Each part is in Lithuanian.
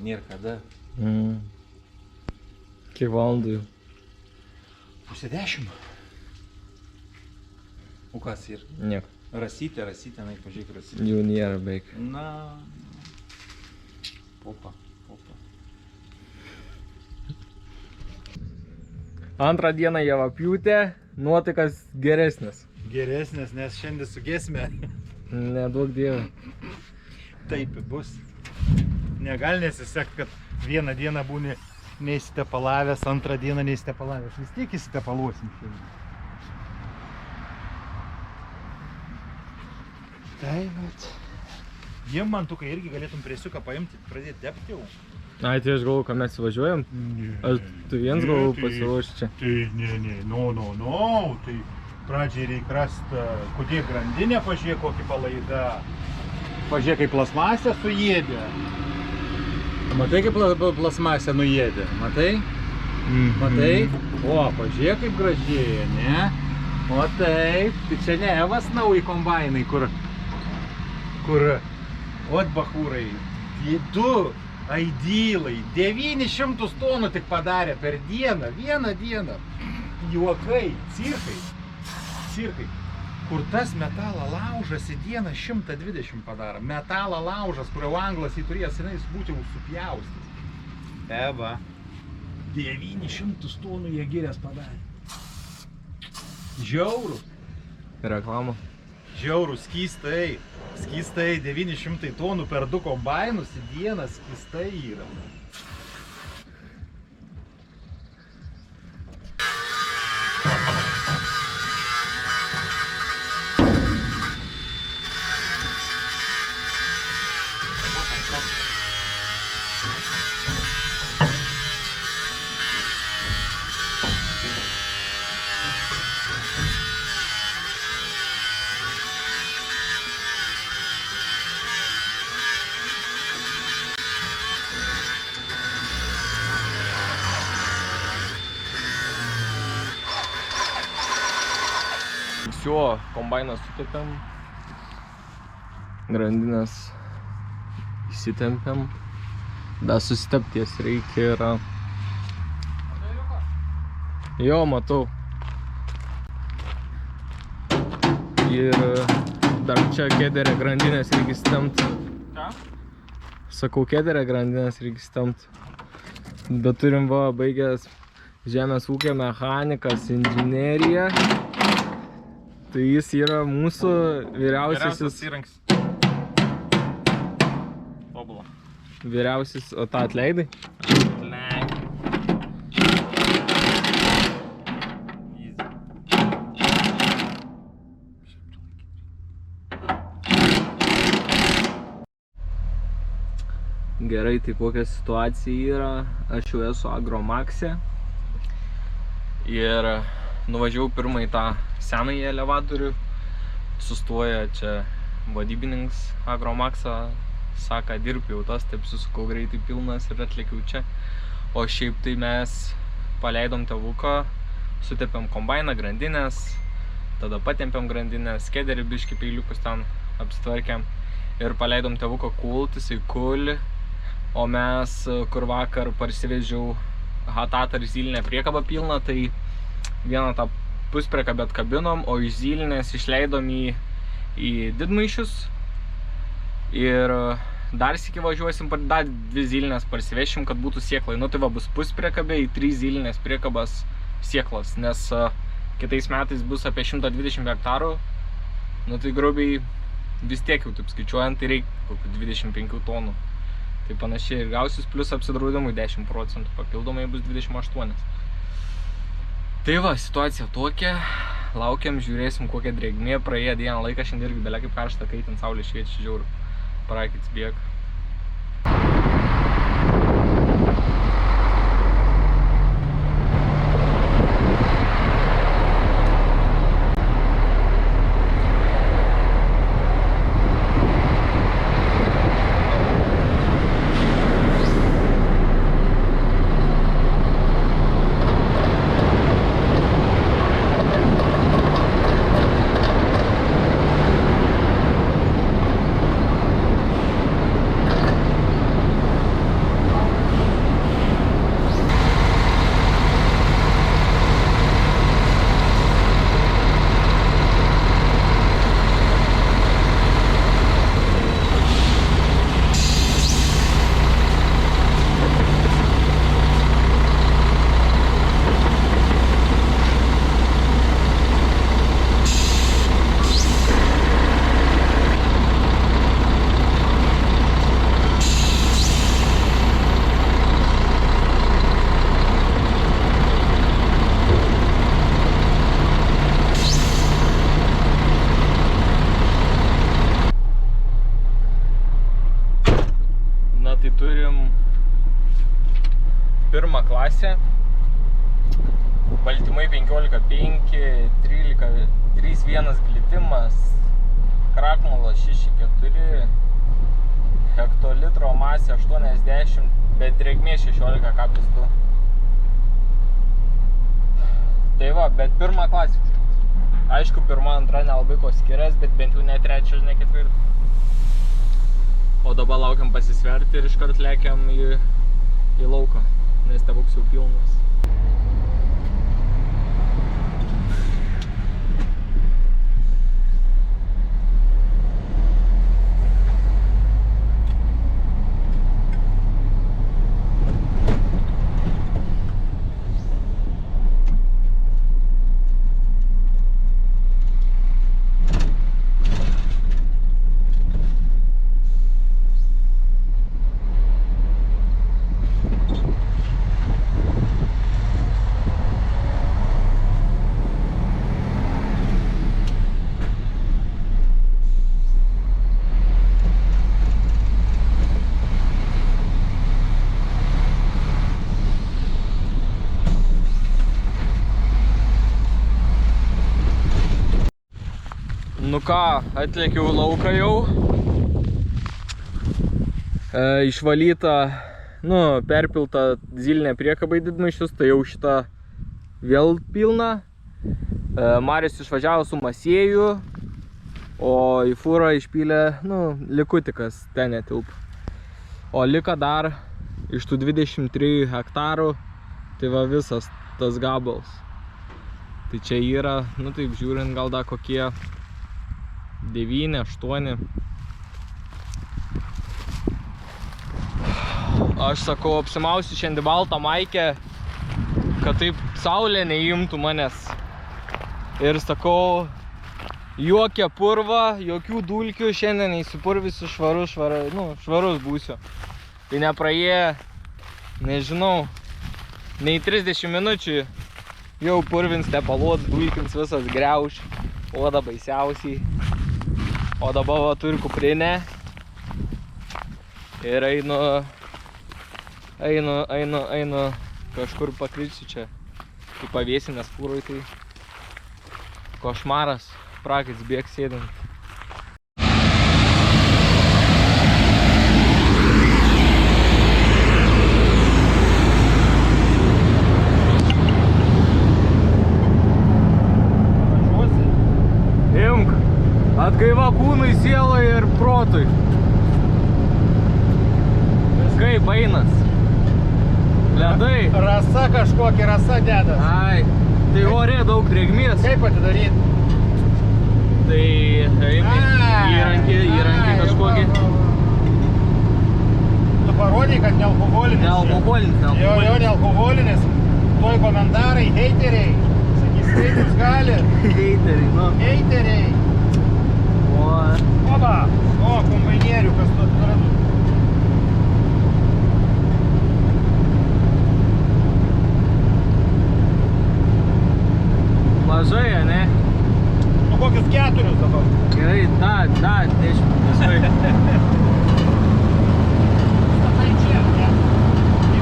Nėra kada. Kiek valandų jau? 9:30. O kas ir? Nieko. Rasytė, nai pažiūrėk rasytė. Jau nėra beveik. Na. Popa. Antrą dieną javapjūtė, nuotaikas geresnis. Geresnės, nes šiandien sugesime. Neduok dievą. Taip bus. Negali nesisekti, kad vieną dieną būni neįsitepalavęs, antrą dieną neįsitepalavęs. Vis tiek įsitepaluosim šiandien. Tai vat. Jiem man tu, kai irgi galėtum presiuką paimti, pradėti depti jau. Ai, tai aš galvoju, kad mes važiuojam. Ar tu viens galvoju pasiruoši čia? Tai ne, tai pradžiai reikia rasti, kodėl grandinė, pažiūrėk kokį palaidą. Pažiūrėk, kaip plasmasė suėdė. Matai, kaip plasmasė nuėdė? Matai? Matai? O, pažiūrėk, kaip gražėja, ne? O taip, tai čia ne Evas nauji kombainai, kur ot bachūrai, du aidylai, 900 tonų tik padarė per dieną, vieną dieną. Juokai, cirkai. Kur tas metalo laužas į dieną 120 padaro. Metalo laužas, kurio anglas jį turėjo senais būti jau supjaustas. Eva, 900 tonų jie girias padarė. Žiaurų. Reklama. Žiaurų, skystai, 900 tonų per 2 kombainus į dieną skystai yra. Visio kombainą sutepėm, grandinės įsitempėm, dar susitepties reikia ir... Jo, matau. Ir dar čia kėderė grandinės reikia įsitempt. Ką? Sakau, kėderė grandinės reikia įsitempt. Bet turim va baigęs žemės ūkio mechanikas, inžineriją. Tai jis yra mūsų vyriausiasis įrankis. Tobula. Vyriausias, o tą atleidai? Gerai, tai kokia situacija yra, aš jau esu Agromaxe ir nuvažiavau pirmą į tą senąjį elevatorių, sustoja čia vadybininkas Agromaxą, sako, dirb jau tas, taip susukau greitai pilnas ir atlėkiau čia. O šiaip tai mes paleidom tėvuką, sutepėm kombainą, grandinės, tada patempėm grandinės, kėderį biškį peiliukus ten apsitvarkėm ir paleidom tėvuką kult, jisai kuli, o mes, kur vakar parsivežiau hatatą ir zylinę priekabą pilną, tai vieną tą puspriekabę atkabinom, o iš zylinės išleidom į didmaišius ir dar sykį važiuosim, dar 2 zylinės parsivešim, kad būtų sėklai. Nu tai va bus puspriekabė į 3 zylinės priekabas sėklas, nes kitais metais bus apie 120 hektarų, nu tai grubiai vis tiek jau taip skaičiuojant, tai reikia kokių 25 tonų. Tai panašiai ir gausis, plus apsidraudimui 10%, papildomai bus 28. Tai va, situacija tokia, laukiam, žiūrėsim kokią drėgmė, praėję dieną laiką, šiandien irgi belia kaip karšta, kai ten saulė šviečia žiauru, prakits bėga. klasė. Baltymai 15,5, 13, 3,1 glitimas, krakmolas 6,4, hektolitro masė 80, bet drėgmė 16,2. Tai va, bet pirma klasė. Aišku, pirma, antra nelabai ko skirias, bet bent jau ne trečia, ne ketvirta. O dabar laukiam pasisverti ir iškart lekiam į lauką, nes tebuks jau pilnas. Nu ką, atlėkiau lauką jau. Išvalyta, perpilta zilinė priekaba į didmaišius, tai jau šitą vėl pilna. Marius išvažiavo su masėju, o į fūrą išpylė, likutikas ten netilpo. O liko dar iš tų 23 hektarų, tai va visas tas gabalas. Tai čia yra, taip žiūrint, gal dar kokie 9, 8. Aš sakau, apsimausiu šiandien baltą maikę, kad taip saulė neimtų manęs. Ir sakau, jokia purva, jokių dulkių, šiandien įsipurvysiu švarus būsiu. Tai nepraėję, nežinau, nei 30 minučių jau purvins tepalot, dulkins visas griauš, oda baisiausiai. O dabar va turiu kuprinę ir einu kažkur pakrisiu čia į pavėsį, nes fūroj tai košmaras, prakais bėg sėdint. Atgaiva kūnui, sielai ir protui. Kaip einas? Ledai? Rasa kažkokia, rasa dedas. Ai, tai ore daug drėgmės. Kaip atidaryti? Tai įrankį kažkokį. Tu parodai, kad nealkoholinis. Nealkoholinis. Jo, nealkoholinis. Tuoj komentarai, heiteriai. Sakys, kaip jums gali? Heiteriai, Heiteriai. Oba! O, kombainierių, kas tu atradu. Mažai, ne? Kokius 4 dabar? Gerai, da, 10 visai. Statai čia, ne?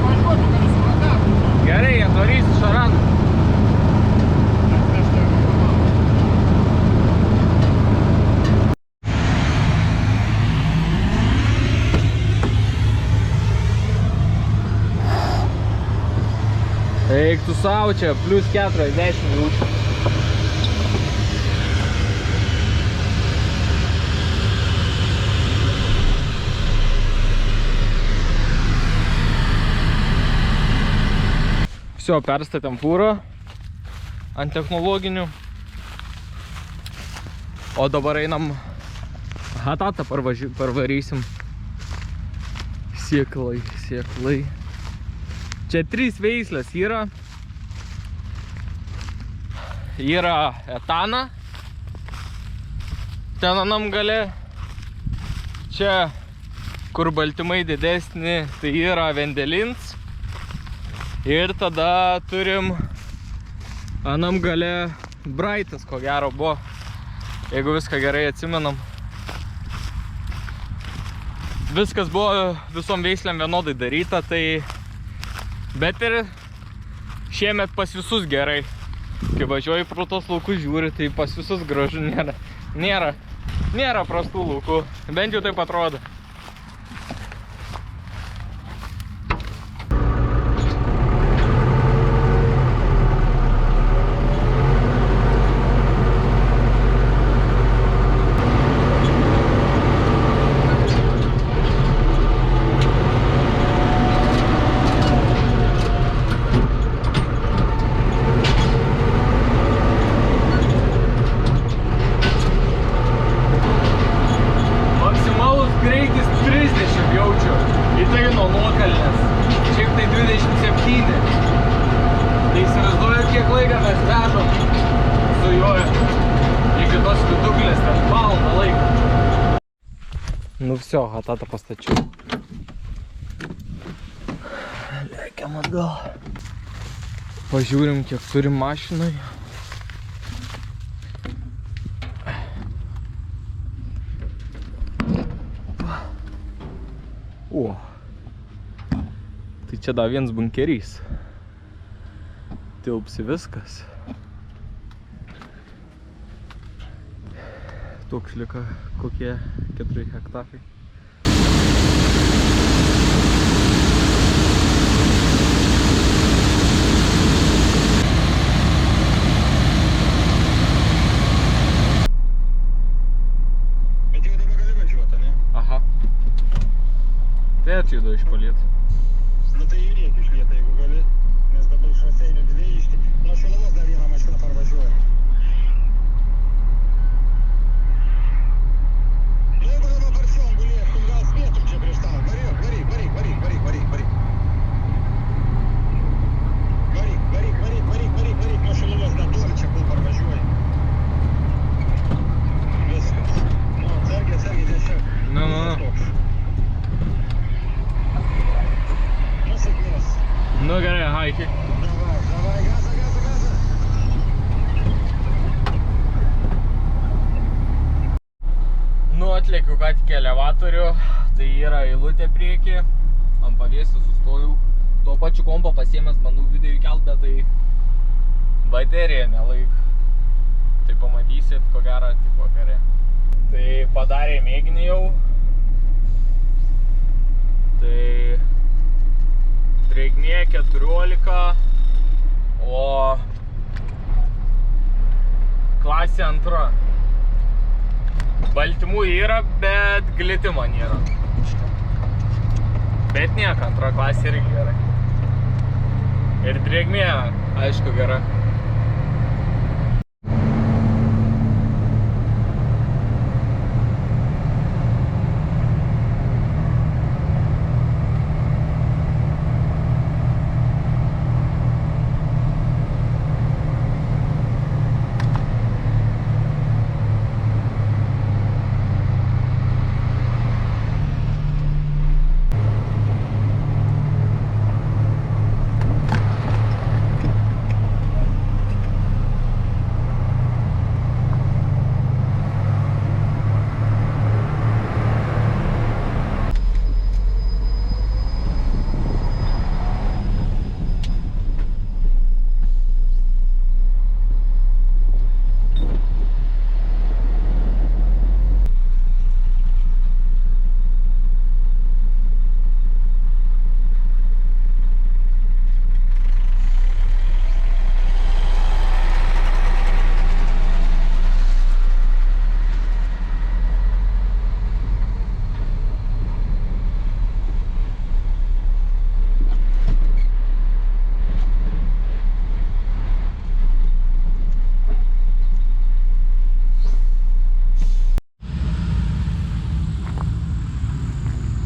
Įvažiuotų, kad jūs suratavų. Gerai, atvarysiu šaraną. Eik tu savo čia, plus 40 jaučiu. Visio, perstatėm fūrą ant technologinių. O dabar einam hatatą parvarysim. Sėklai. Čia 3 veislės yra. Yra etana. Ten anam gale. Čia, kur baltymai didesni, tai yra vendelins. Ir tada turim anam gale braitas, ko gero buvo. Jeigu viską gerai atsimenam. Viskas buvo visom veislėm vienodai daryta, tai Bet ir šiemet pas visus gerai. Kai važiuoji pro tos laukus žiūri, tai pas visus gražu nėra prastų laukų. Bent jau taip atrodo. Ну все, гатата постачу. Lėkiam atgal. Pažiūrim, kiek turim mašinai. O. Tai čia dar vienas bunkerys. Tilpsi viskas. Toks lika kokie 4 hektarai. Bet jau dabar gali važiuoti, ne? Aha. Tai atjudo iš Palietų. Nu tai judėk iš Lietą, jeigu gali. Nes dabar iš Raseinių 2 išti. Nuo Šiluvos dar vieną mašiną parvažiuoja. Jeigu dabar parčiom gulėtum, gal spėtum čia prieš tau. Varyk. Varyk. Nuo Šiluvos dar duoli čia kol parvažiuoja. Viskas. Nu, atsargiai, tiesiog. Nu. Nu, sėkmės. Nu gerai, haiki. Davai, gaza. Nu, atlėkiu ką tik elevatorių, tai yra eilutė prieki, ant pavėsio sustojau, tuo pačiu kompą pasiėmęs, bandau video įkelt, bet tai baterija nelaik, tai pamatysit, ko gero, tik vakare. Tai padarė mėginį jau, tai drėgmė 14, o klasė 2. Baltymų yra, bet glitimo nėra. Bet nieko, 2 klasė irgi gerai. Ir drėgmė, aišku, gera.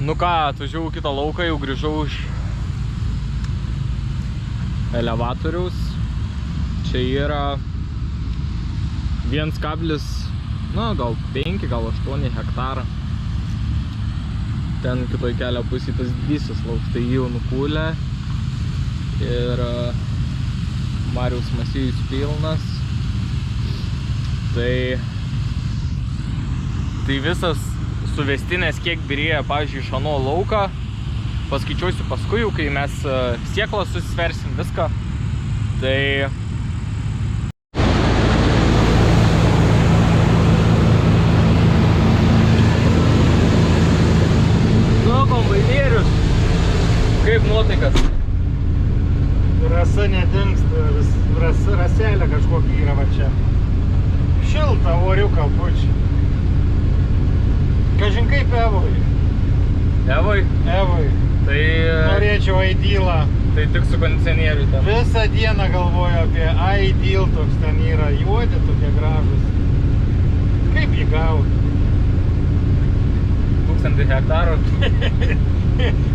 Nu ką, atvažiavau kitą lauką, jau grįžau iš elevatoriaus. Čia yra 1,5, gal 5, gal 8 hektarą. Ten kitoj kelio pusėje tas didysis lauks, tai jau nukūlė. Ir Mariaus Masijus pilnas. Tai visas suvestinės kiek birėja, pavyzdžiui, iš ano lauką, paskaičiuosiu paskui, jau kai mes sėklą susisversim viską. Tai... Nu, kombainierius, kaip nuotaikas? Rasa nedingsta, raselė kažkokia yra va čia. Šilta oriuką pučia. Kažin kaip Evoj. Evoj? Evoj. Tai... Norėčiau Idealą. Tai tik su kondicionieriu ten. Visą dieną galvoju apie Ideal, toks ten yra, juodi tokie gražus. Kaip jį gauti? 1000 hektarų.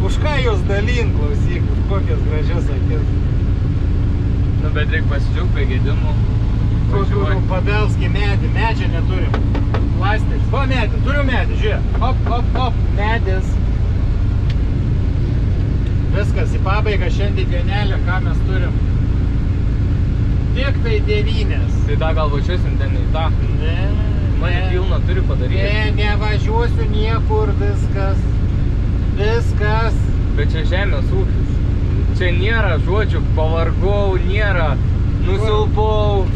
Už ką jūs dalin, klausyk, už kokias gražias akis. Nu, bet reikia pasidžiaugti be gedimų. Kokiu Pabelskį medį, medžio neturim. Plastiks. Va medį, turiu medį, žiūrėk. Hop, hop, hop, medis. Viskas, į pabaigą šiandien dienelę, ką mes turim. Tik tai 9. Tai tą gal važiuosim ten į tą. Ne, Mane pilną turi padaryti. ne, nevažiuosiu niekur, viskas. Viskas. Bet čia žemės ūkis. Čia nėra žodžių, pavargau, nėra, nusilpau.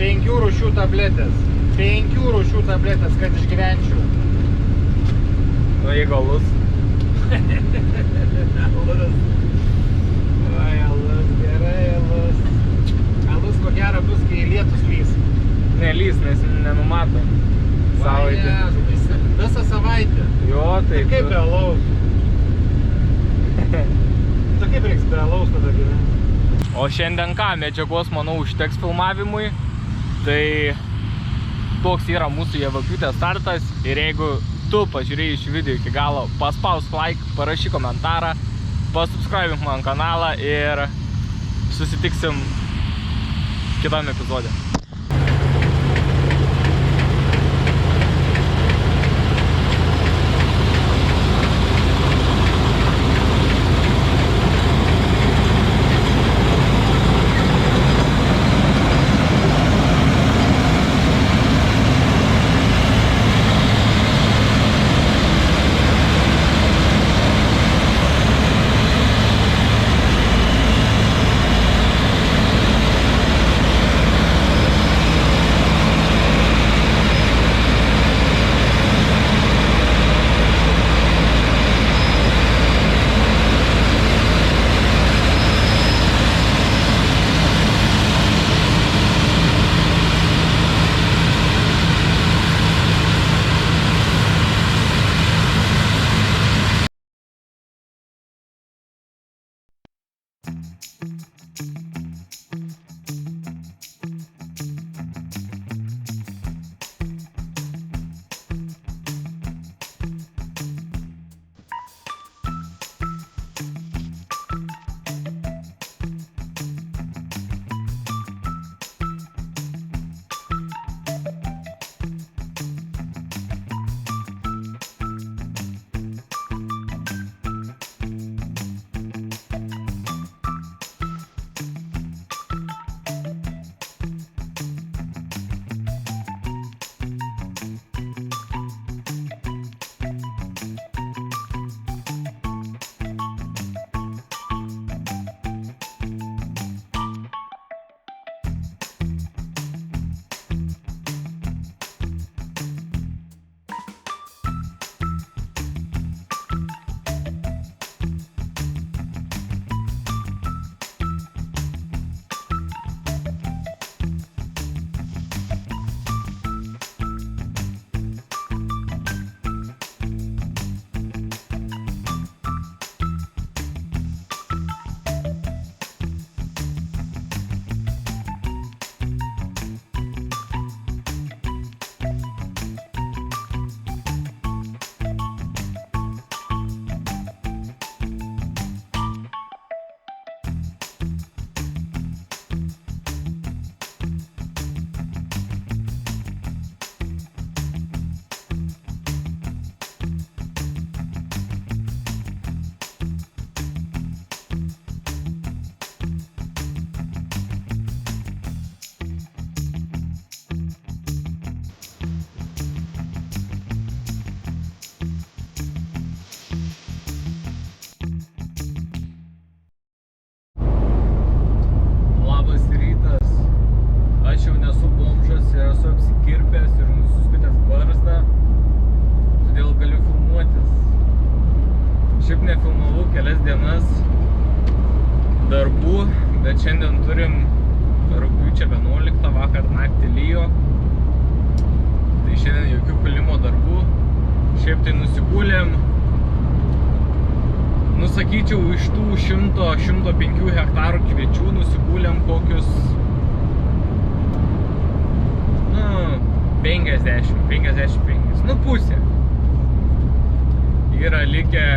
5 rūšių tabletės. 5 rūšių tabletės, kad išgyvenčiau. Nu, jeigu alus. Alus. Oi, alus, gerai, alus. Alus ko gero bus, kai lietus lys. Nelys, nes nenumato. Savaitę. Visą savaitę. Jo, tai... Kaip be alaus? Tai kaip reiks be alaus tada gyventi? O šiandien ką, medžiagos, manau, užteks filmavimui. Tai toks yra mūsų Javakiūtės startas. Ir jeigu tu pažiūrėjai šį video iki galo, paspausk like, parašyk komentarą, pasubscribink man kanalą ir susitiksim kitam epizode. darbų, bet šiandien turim rugpjūčio 11, vakar naktį lyjo. Tai šiandien jokių kulimo darbų. Šiaip tai nusigulėm. Nusakyčiau, iš tų 100-105 hektarų kviečių nusigulėm kokius 50-55, pusė. Yra likę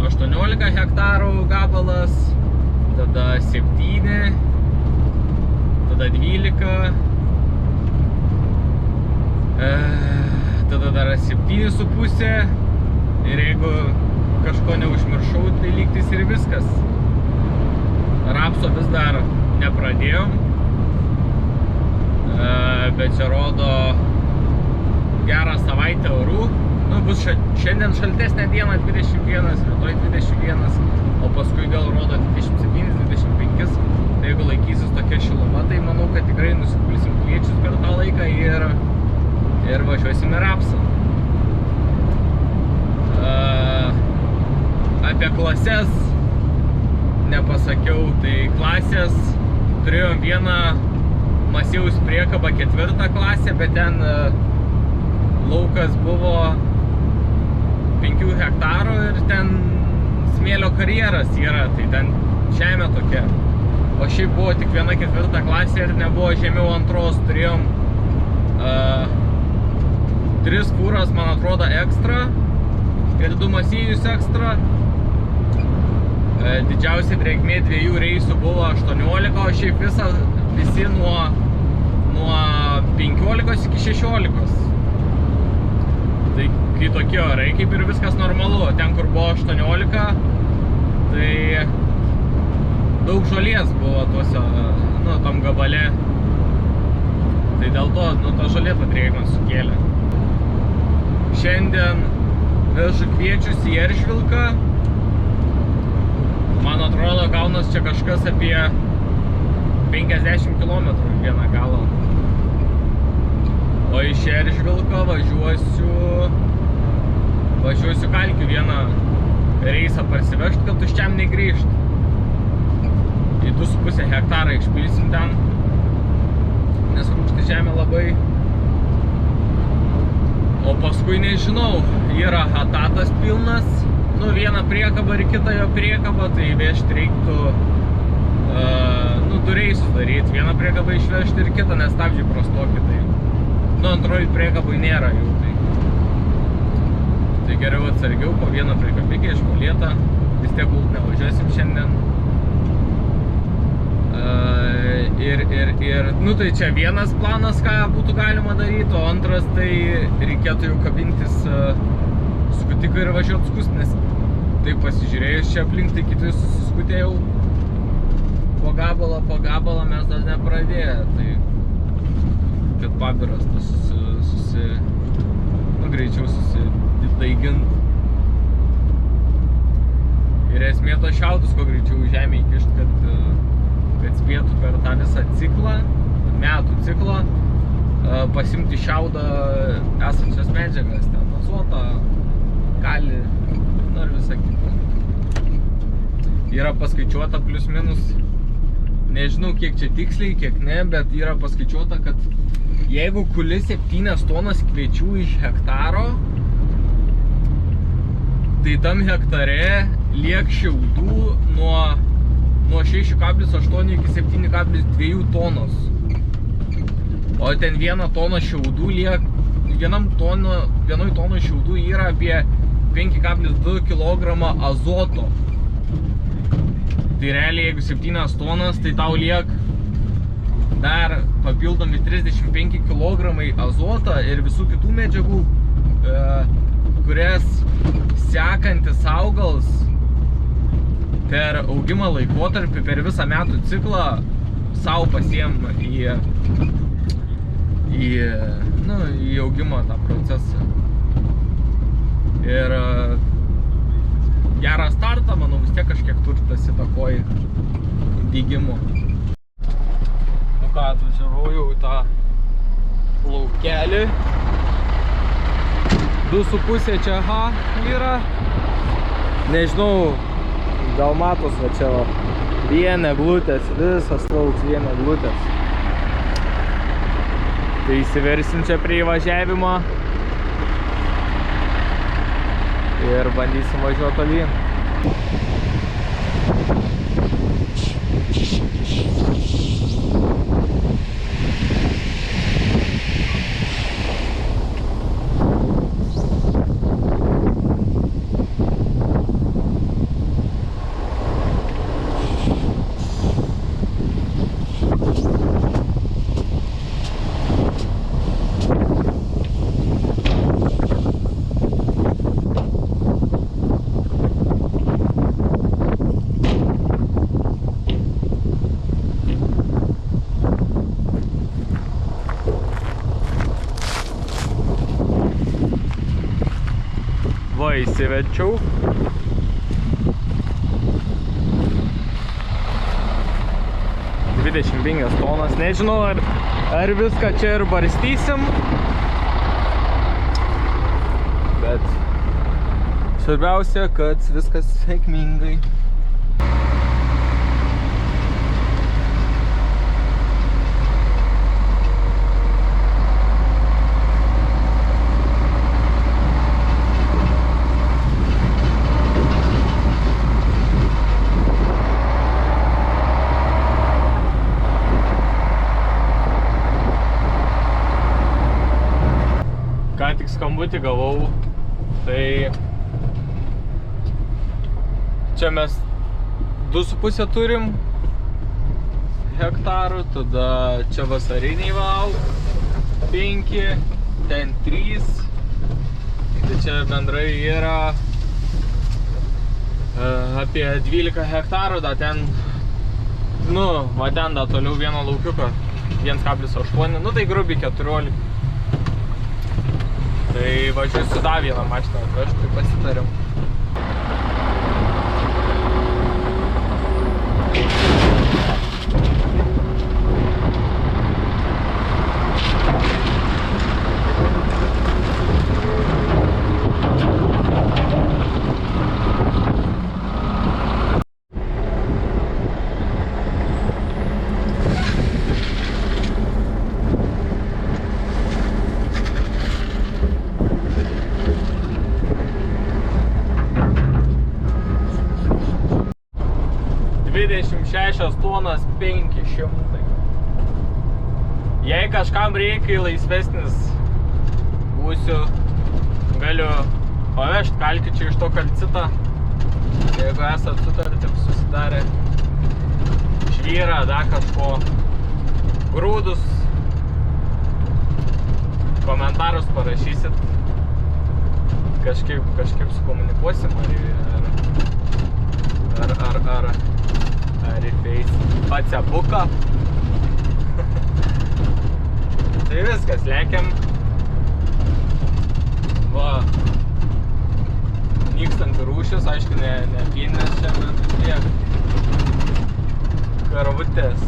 18 hektarų gabalas, tada 7, tada 12, tada dar 7,5 ir jeigu kažko neužmiršau, tai lygtis ir viskas. Rapso vis dar nepradėjom, bet čia rodo gerą savaitę orų. Bus šiandien šaltesnė diena 21, rytoj 21, o paskui gal rodo 27-25. Tai jeigu laikysis tokia šiluma, tai manau, kad tikrai nusikulsim kviečius per tą laiką ir važiuosim į rapsą. Apie klases nepasakiau, tai klasės turėjom vieną masyvaus priekabą 4 klasę, bet ten laukas buvo 5 hektarų ir ten smėlio karjeras yra, tai ten žemė tokia. O šiaip buvo tik viena 4 klasė ir nebuvo žemiau 2, turėjom 3 fūras, man atrodo, ekstra ir 2 masyvius ekstra. Didžiausia drėgmė 2 reisų buvo 18, o šiaip visi nuo 15 iki 16. Tai kai tokie orai, kaip ir viskas normalu. Ten, kur buvo 18, tai daug žolės buvo tuose, tam gabale. Tai dėl to, ta žolė tą drėgmę sukėlė. Šiandien vežu kviečius į Eržvilką. Man atrodo, gaunas čia kažkas apie 50 km vieną galą. O iš Eržvilko važiuosiu Kalkių vieną reisą parsivežti, kad tuščiam negrįžt. Į 2,5 hektarą išpilsim ten, nes rūgšti žemė labai. O paskui nežinau, yra hatatas pilnas, vieną priekabą ir kitą jo priekabą, tai vežti reiktų 2 reisus daryti, vieną priekabą išvežti ir kitą, nes stabdžiai prastoki, tai antroji priekabui nėra jų, tai geriau atsargiau po vieną priekabikį išvalėtą, vis tiek gult nevažiuosim šiandien. Tai čia vienas planas, ką būtų galima daryti, o antras, tai reikėtų jau kabintis skutiką ir važiuoti skust, nes taip pasižiūrėjus čia aplink, tai kiti susiskutė jau po gabalą mes dar nepradėję, tai kad pabiras greičiau susidaigint. Ir esmė to šiaudus, kuo greičiau į žemę įkišt, kad spėtų per tą visą ciklą, metų ciklą, pasimti šiaudą esančias medžiagas, ten azotą, kalį, ir visą kitą. Yra paskaičiuota plius minus, nežinau kiek čia tiksliai, kiek ne, bet yra paskaičiuota, kad jeigu kuli 7 tonas kviečių iš hektaro, tai tam hektare liek šiaudų nuo 6,8 iki 7,2 tonos. O ten 1 toną šiaudų liek, vienoj tonui šiaudų yra apie 5,2 kg azoto. Tai realiai, jeigu 7 tonas, tai tau liek dar papildomi 35 kg azotą ir visų kitų medžiagų, kurias sekantis augalas per augimo laikotarpį, per visą metų ciklą savo pasiema į augimo tą procesą. Ir gerą startą, manau, vis tiek kažkiek turtas įtakoja dygimo. Nu ką, atvažiavau jau į tą laukelį. 2,5 čia yra. Nežinau, gal matos va čia va. Vien eglutės, visas lauks vien eglutės. Tai įsiversim čia prie įvažiavimo ir bandysim važiuoti tolyn. Va, įsivedčiau. Tonas. Nežinau, ar viską čia ir barstysim. Bet svarbiausia, kad viskas sėkmingai. Ką tik skambutį gavau, tai čia mes 2,5 turim hektarų, tada čia vasariniai val 5, ten 3, tai čia bendrai yra apie 12 hektarų, da ten, nu, va ten da toliau vieno laukiuko 1,8, nu tai grubiai 14. Tai važiuosiu dar vieną mašiną atvežti, tai pasitarėm. Tonas 500. Jei kažkam reikia laisvesnis būsiu, galiu pavežti kalkičių iš to kalcitą. Jeigu esat sutartį susidarę žvyrą, dar kažko, grūdus, komentarus parašysit, kažkaip sukomunikuosim, ar į Facebooką. Tai viskas, lekiam. Va, nykstanti rūšis, aišku, ne pieninės čia, bet tiek karvutės.